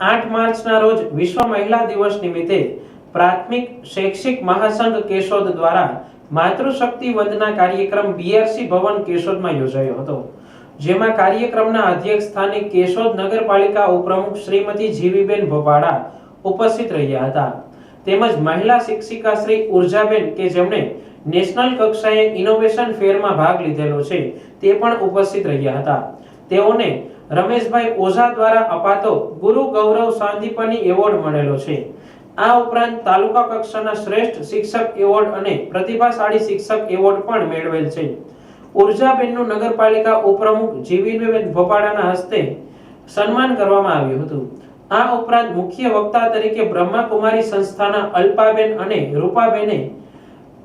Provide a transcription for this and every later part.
8 માર્ચના રોજ વિશ્વ મહિલા દિવસ નિમિત્તે પ્રાથમિક શૈક્ષિક મહાસંઘ કેશોદ દ્વારા માતૃશક્તિ વંદના કાર્યક્રમ બીઆરસી ભવન કેશોદમાં યોજાયો હતો, જેમાં કાર્યક્રમના અધ્યક્ષ સ્થાને કેશોદ નગરપાલિકા ઉપપ્રમુખ શ્રીમતી જીવીબેન ભોપાડા ઉપસ્થિત રહ્યા હતા, તેમજ મહિલા શિક્ષિકા શ્રી ઉર્જાબેન કે જેમણે નેશનલ કક્ષાએ ઇનોવેશન ફેરમાં ભાગ લીધેલો છે તે પણ ઉપસ્થિત રહ્યા હતા। તેઓને રમેશભાઈ ઓઝા દ્વારા અપાતો ગુરુ ગૌરવ સાંદીપની એવોર્ડ મળેલો છે। આ ઉપરાંત તાલુકા કક્ષાના શ્રેષ્ઠ શિક્ષક એવોર્ડ અને પ્રતિભાશાળી શિક્ષક એવોર્ડ પણ મેળવેલ છે। ઉર્જાબેનનું નગરપાલિકા ઉપપ્રમુખ જીવીબેન ભોપાડાના હસ્તે સન્માન કરવામાં આવ્યું હતું। આ ઉપરાંત મુખ્ય વક્તા તરીકે બ્રહ્માકુમારી સંસ્થાના અલ્પાબેન અને રૂપાબેને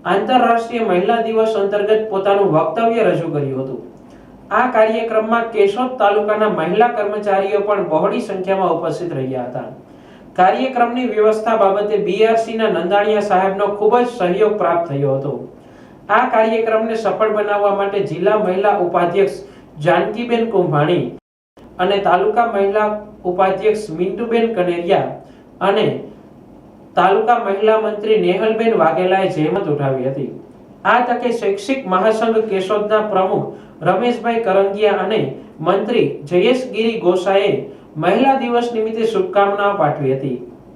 આંતરરાષ્ટ્રીય મહિલા દિવસ અંતર્ગત પોતાનું વક્તવ્ય રજૂ કર્યું હતું। આ કાર્યક્રમમાં કેશોદ તાલુકાના મહિલા કર્મચારીઓ પણ બહોળી સંખ્યામાં ઉપસ્થિત રહ્યા હતા। કાર્યક્રમની વ્યવસ્થા બાબતે બીઆરસીના નંદાણીયા સાહેબનો ખૂબ જ સહયોગ પ્રાપ્ત થયો હતો। આ કાર્યક્રમને સફળ બનાવવા માટે જિલ્લા મહિલા ઉપાધ્યક્ષ જાનકીબેન કુંભાણી અને તાલુકા મહિલા ઉપાધ્યક્ષ મિન્ટુબેન કનેરિયા અને તાલુકા મહિલા મંત્રી નેહલબેન વાઘેલાએ જહેમત ઉઠાવી હતી। આ તકે શૈક્ષિક મહાસંઘ કેશોદના પ્રમુખ રમેશભાઈ કરંગિયા અને મંત્રી જયેશગીરી ગોસાએ મહિલા દિવસ નિમિત્તે શુભકામનાઓ પાઠવી હતી।